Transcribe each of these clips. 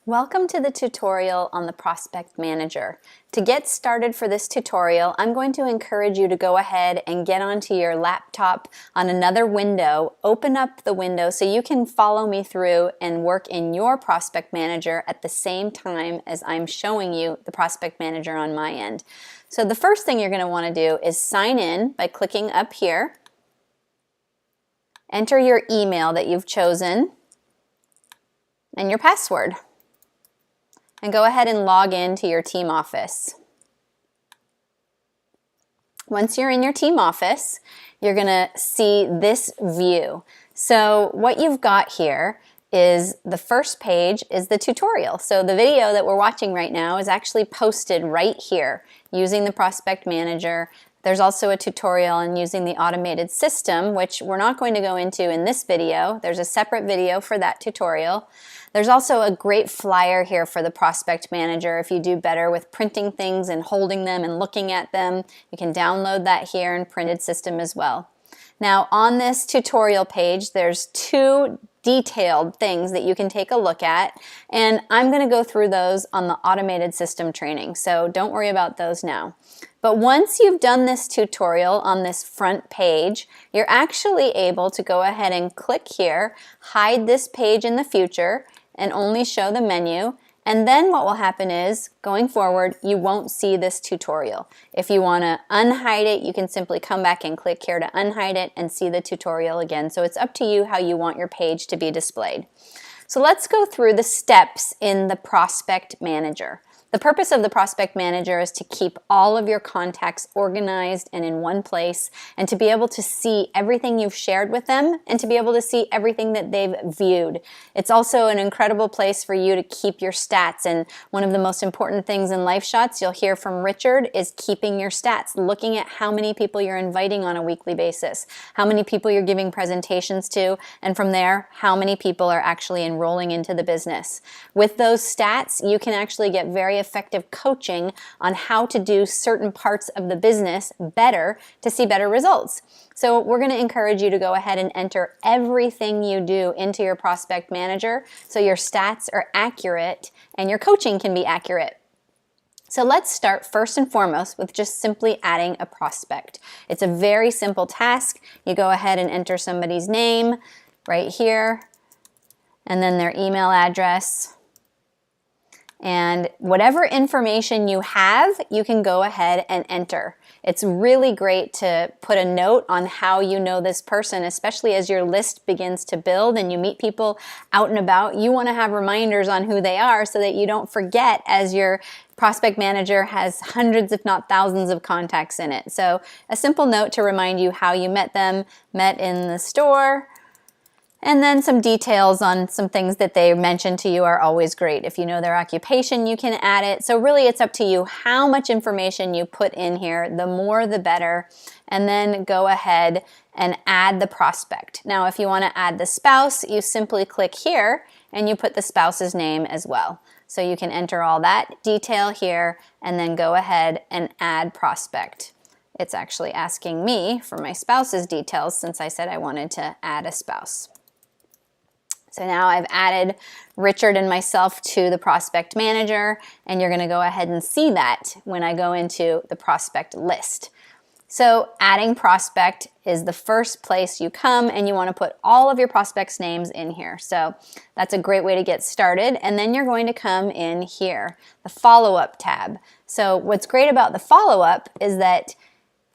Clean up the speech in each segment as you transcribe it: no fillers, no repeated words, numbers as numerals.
Welcome to the tutorial on the Prospect Manager. To get started for this tutorial, I'm going to encourage you to go ahead and get onto your laptop on another window, open up the window so you can follow me through and work in your Prospect Manager at the same time as I'm showing you the Prospect Manager on my end. So the first thing you're going to want to do is sign in by clicking up here. Enter your email that you've chosen and your password. And go ahead and log in to your team office. Once you're in your team office, you're going to see this view. So what you've got here is the first page is the tutorial. So the video that we're watching right now is actually posted right here using the Prospect Manager. There's also a tutorial on using the automated system, which we're not going to go into in this video. There's a separate video for that tutorial. There's also a great flyer here for the Prospect Manager. If you do better with printing things and holding them and looking at them, you can download that here in printed system as well. Now on this tutorial page, there's two detailed things that you can take a look at, and I'm going to go through those on the automated system training, so don't worry about those now. But once you've done this tutorial on this front page, you're actually able to go ahead and click here, hide this page in the future, and only show the menu. And then what will happen is, going forward, you won't see this tutorial. If you want to unhide it, you can simply come back and click here to unhide it and see the tutorial again. So it's up to you how you want your page to be displayed. So let's go through the steps in the Prospect Manager. The purpose of the Prospect Manager is to keep all of your contacts organized and in one place, and to be able to see everything you've shared with them and to be able to see everything that they've viewed. It's also an incredible place for you to keep your stats, and one of the most important things in LifeShots you'll hear from Richard is keeping your stats, looking at how many people you're inviting on a weekly basis, how many people you're giving presentations to, and from there, how many people are actually enrolling into the business. With those stats, you can actually get very effective coaching on how to do certain parts of the business better to see better results. So we're going to encourage you to go ahead and enter everything you do into your Prospect Manager so your stats are accurate and your coaching can be accurate. So let's start first and foremost with just simply adding a prospect. It's a very simple task. You go ahead and enter somebody's name right here, and then their email address. And whatever information you have, you can go ahead and enter. It's really great to put a note on how you know this person, especially as your list begins to build and you meet people out and about. You want to have reminders on who they are so that you don't forget, as your Prospect Manager has hundreds if not thousands of contacts in it. So a simple note to remind you how you met them, met in the store, and then some details on some things that they mentioned to you are always great. If you know their occupation, you can add it. So really it's up to you how much information you put in here. The more the better. And then go ahead and add the prospect. Now if you want to add the spouse, you simply click here and you put the spouse's name as well. So you can enter all that detail here and then go ahead and add prospect. It's actually asking me for my spouse's details since I said I wanted to add a spouse. So now I've added Richard and myself to the Prospect Manager, and you're going to go ahead and see that when I go into the prospect list. So adding prospect is the first place you come, and you want to put all of your prospects' names in here. So that's a great way to get started. And then you're going to come in here, the follow-up tab. So what's great about the follow-up is that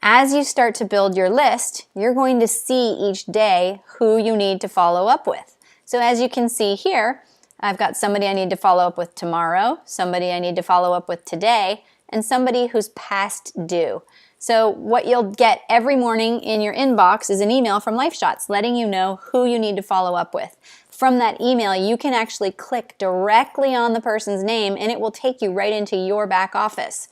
as you start to build your list, you're going to see each day who you need to follow up with. So as you can see here, I've got somebody I need to follow up with tomorrow, somebody I need to follow up with today, and somebody who's past due. So what you'll get every morning in your inbox is an email from LifeShots letting you know who you need to follow up with. From that email, you can actually click directly on the person's name and it will take you right into your back office.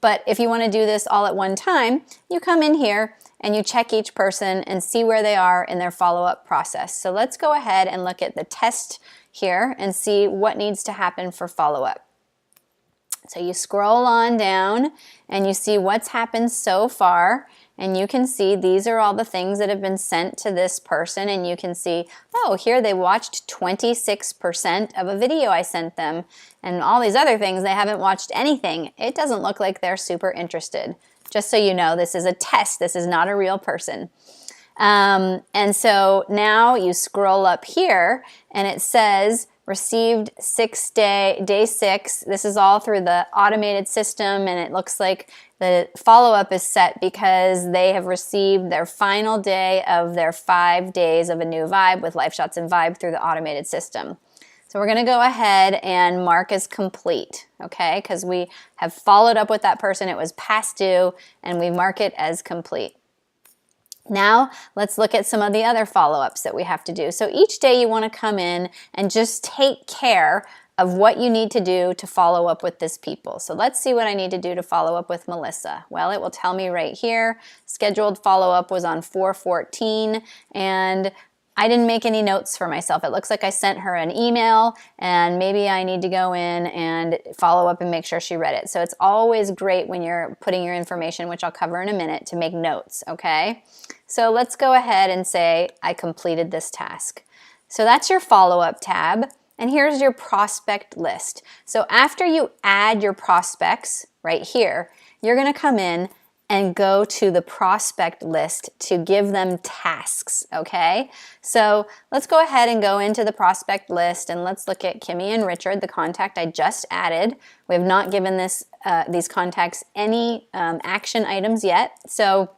But if you want to do this all at one time, you come in here and you check each person and see where they are in their follow-up process. So let's go ahead and look at the test here and see what needs to happen for follow-up. So you scroll on down and you see what's happened so far, and you can see these are all the things that have been sent to this person, and you can see, oh, here they watched 26% of a video I sent them, and all these other things they haven't watched anything. It doesn't look like they're super interested. Just so you know, this is a test. This is not a real person. And so now you scroll up here and it says received day 6. This is all through the automated system, and it looks like the follow-up is set because they have received their final day of their 5 days of a new Vibe with LifeShots and Vibe through the automated system. So we're going to go ahead and mark as complete, okay? Because we have followed up with that person. It was past due, and we mark it as complete. Now, let's look at some of the other follow-ups that we have to do. So each day you want to come in and just take care of what you need to do to follow up with this people. So let's see what I need to do to follow up with Melissa. Well, it will tell me right here, scheduled follow-up was on 4/14, and I didn't make any notes for myself. It looks like I sent her an email, and maybe I need to go in and follow up and make sure she read it. So it's always great when you're putting your information, which I'll cover in a minute, to make notes, okay? So let's go ahead and say I completed this task. So that's your follow-up tab, and here's your prospect list. So after you add your prospects right here, you're gonna come in and go to the prospect list to give them tasks, okay? So let's go ahead and go into the prospect list, and let's look at Kimmy and Richard, the contact I just added. We have not given these contacts any action items yet. So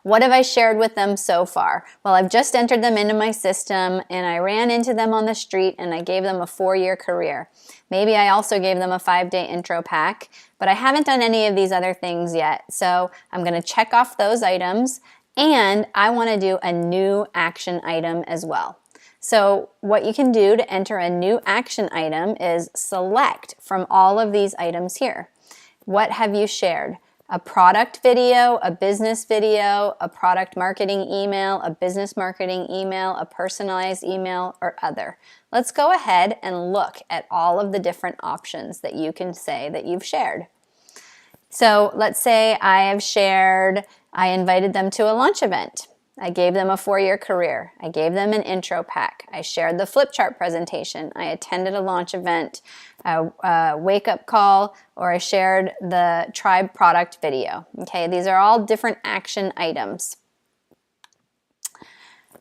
what have I shared with them so far? Well, I've just entered them into my system, and I ran into them on the street, and I gave them a 4-year career. Maybe I also gave them a 5-day intro pack, but I haven't done any of these other things yet. So I'm going to check off those items, and I want to do a new action item as well. So what you can do to enter a new action item is select from all of these items here. What have you shared? A product video, a business video, a product marketing email, a business marketing email, a personalized email, or other. Let's go ahead and look at all of the different options that you can say that you've shared. So let's say I invited them to a launch event. I gave them a 4-year career. I gave them an intro pack. I shared the flip chart presentation. I attended a launch event, a wake-up call, or I shared the tribe product video. Okay, these are all different action items.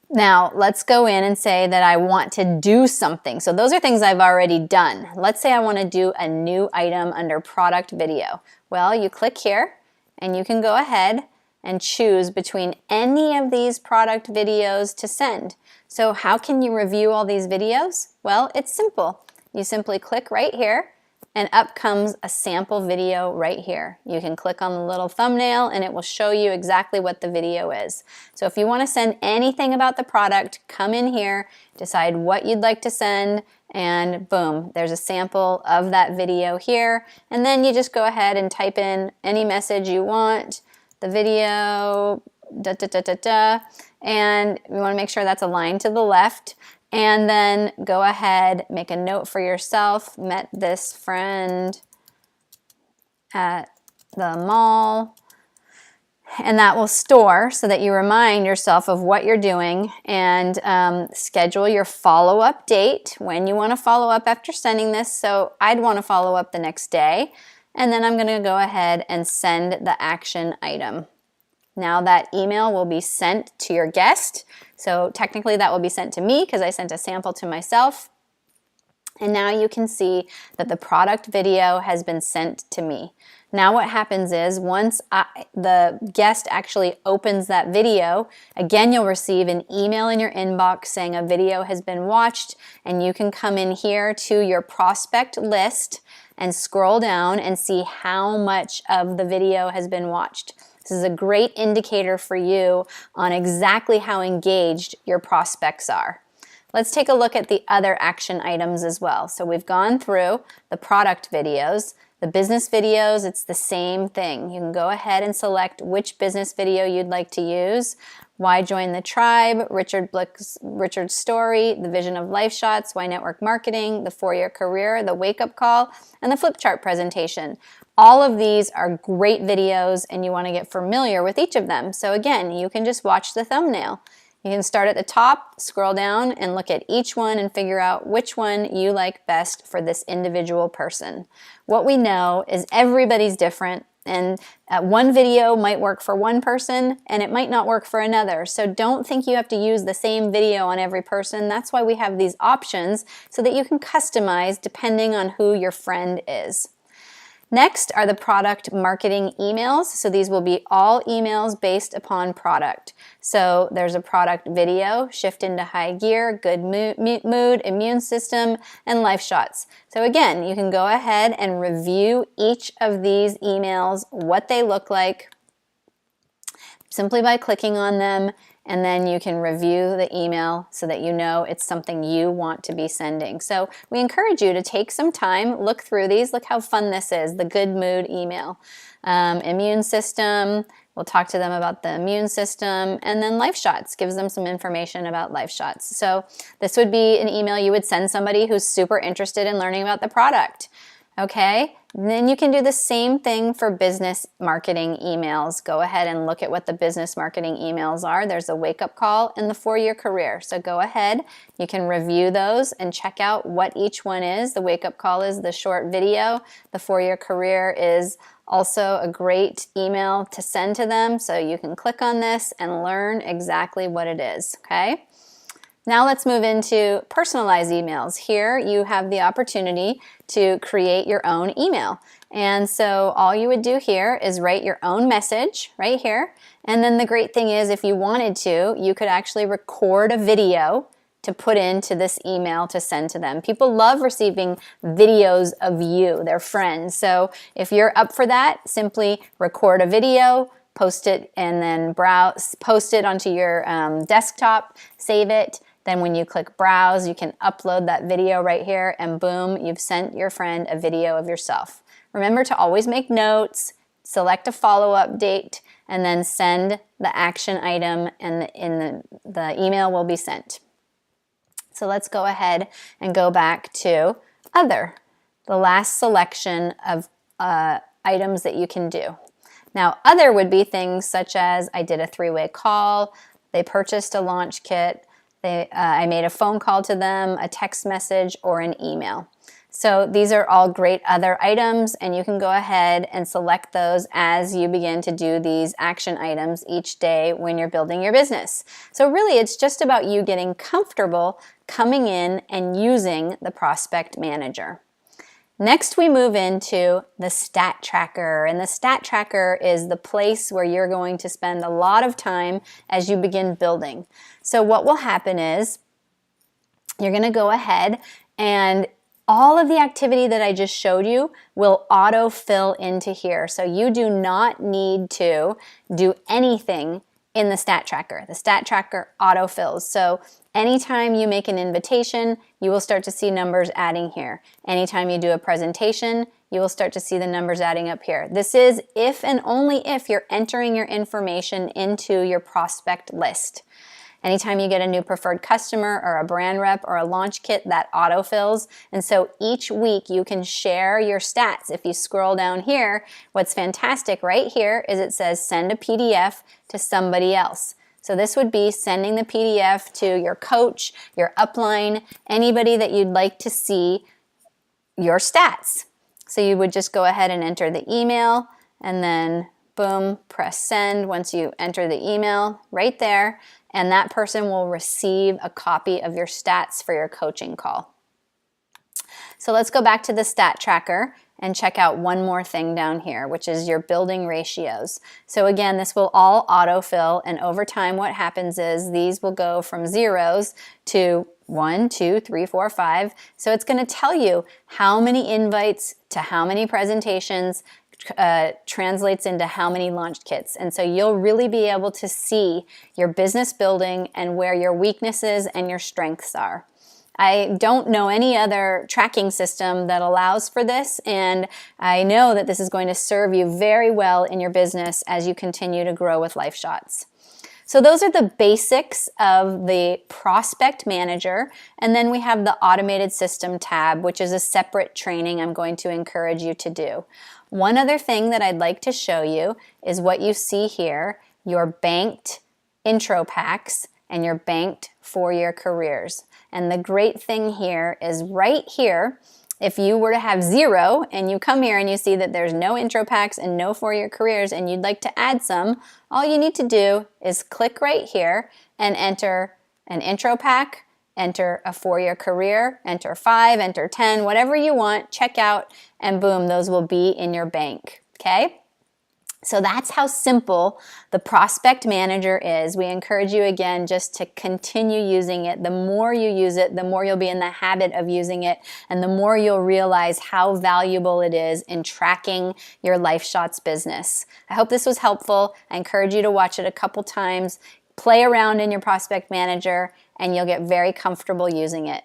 Now, let's go in and say that I want to do something. So those are things I've already done. Let's say I want to do a new item under product video. Well, you click here, and you can go ahead and choose between any of these product videos to send. So how can you review all these videos? Well, it's simple. You simply click right here, and up comes a sample video right here. You can click on the little thumbnail, and it will show you exactly what the video is. So if you want to send anything about the product, come in here, decide what you'd like to send, and boom, there's a sample of that video here. And then you just go ahead and type in any message you want, the video, and you want to make sure that's aligned to the left. And then go ahead, make a note for yourself, met this friend at the mall. And that will store so that you remind yourself of what you're doing, and schedule your follow-up date when you want to follow up after sending this. So I'd want to follow up the next day. And then I'm going to go ahead and send the action item. Now that email will be sent to your guest. So technically that will be sent to me because I sent a sample to myself. And now you can see that the product video has been sent to me. Now what happens is once the guest actually opens that video, again you'll receive an email in your inbox saying a video has been watched, and you can come in here to your prospect list and scroll down and see how much of the video has been watched. This is a great indicator for you on exactly how engaged your prospects are. Let's take a look at the other action items as well. So we've gone through the product videos. The business videos, it's the same thing. You can go ahead and select which business video you'd like to use. Why join the tribe, Richard's story, the vision of Life Shots, why network marketing, the 4-year career, the wake-up call, and the flip chart presentation. All of these are great videos and you want to get familiar with each of them. So again, you can just watch the thumbnail. You can start at the top, scroll down, and look at each one and figure out which one you like best for this individual person. What we know is everybody's different, and one video might work for one person and it might not work for another. So don't think you have to use the same video on every person. That's why we have these options so that you can customize depending on who your friend is. Next are the product marketing emails. So these will be all emails based upon product. So there's a product video, shift into high gear, good mood, immune system, and Life Shots. So again, you can go ahead and review each of these emails, what they look like, simply by clicking on them, and then you can review the email so that you know it's something you want to be sending. So we encourage you to take some time, look through these, look how fun this is, the good mood email. Immune system, we'll talk to them about the immune system, and then Life Shots gives them some information about Life Shots. So this would be an email you would send somebody who's super interested in learning about the product. Okay, and then you can do the same thing for business marketing emails. Go ahead and look at what the business marketing emails are. There's a wake-up call and the 4-year career. So go ahead, you can review those and check out what each one is. The wake-up call is the short video. The 4-year career is also a great email to send to them. So you can click on this and learn exactly what it is, okay? Now let's move into personalized emails. Here you have the opportunity to create your own email. And so all you would do here is write your own message right here. And then the great thing is if you wanted to, you could actually record a video to put into this email to send to them. People love receiving videos of you, their friends. So if you're up for that, simply record a video, post it, and then post it onto your desktop, save it. Then when you click browse, you can upload that video right here and boom, you've sent your friend a video of yourself. Remember to always make notes, select a follow-up date, and then send the action item and the email will be sent. So let's go ahead and go back to other, the last selection of items that you can do. Now other would be things such as I did a 3-way call, they purchased a launch kit, I made a phone call to them, a text message, or an email. So these are all great other items, and you can go ahead and select those as you begin to do these action items each day when you're building your business. So really, it's just about you getting comfortable coming in and using the Prospect Manager. Next, we move into the Stat Tracker, and the Stat Tracker is the place where you're going to spend a lot of time as you begin building. So what will happen is you're going to go ahead and all of the activity that I just showed you will auto-fill into here. So you do not need to do anything in the Stat Tracker. The Stat Tracker auto-fills. So anytime you make an invitation, you will start to see numbers adding here. Anytime you do a presentation, you will start to see the numbers adding up here. This is if and only if you're entering your information into your prospect list. Anytime you get a new preferred customer or a brand rep or a launch kit, that autofills. And so each week you can share your stats. If you scroll down here, what's fantastic right here is it says send a PDF to somebody else. So this would be sending the PDF to your coach, your upline, anybody that you'd like to see your stats. So you would just go ahead and enter the email and then boom, press send once you enter the email right there, and that person will receive a copy of your stats for your coaching call. So let's go back to the Stat Tracker and check out one more thing down here, which is your building ratios. So again, this will all autofill, and over time what happens is these will go from zeros to 1, 2, 3, 4, 5. So it's going to tell you how many invites to how many presentations translates into how many launch kits. And so you'll really be able to see your business building and where your weaknesses and your strengths are. I don't know any other tracking system that allows for this, and I know that this is going to serve you very well in your business as you continue to grow with LifeShots. So those are the basics of the Prospect Manager, and then we have the Automated System tab, which is a separate training I'm going to encourage you to do. One other thing that I'd like to show you is what you see here, your banked intro packs and your banked 4-year careers. And the great thing here is right here, if you were to have 0 and you come here and you see that there's no intro packs and no 4-year careers and you'd like to add some, all you need to do is click right here and enter an intro pack, enter a 4-year career, enter 5, enter 10, whatever you want, check out, and boom, those will be in your bank, okay? So that's how simple the Prospect Manager is. We encourage you again just to continue using it. The more you use it, the more you'll be in the habit of using it, and the more you'll realize how valuable it is in tracking your LifeShots business. I hope this was helpful. I encourage you to watch it a couple times, play around in your Prospect Manager, and you'll get very comfortable using it.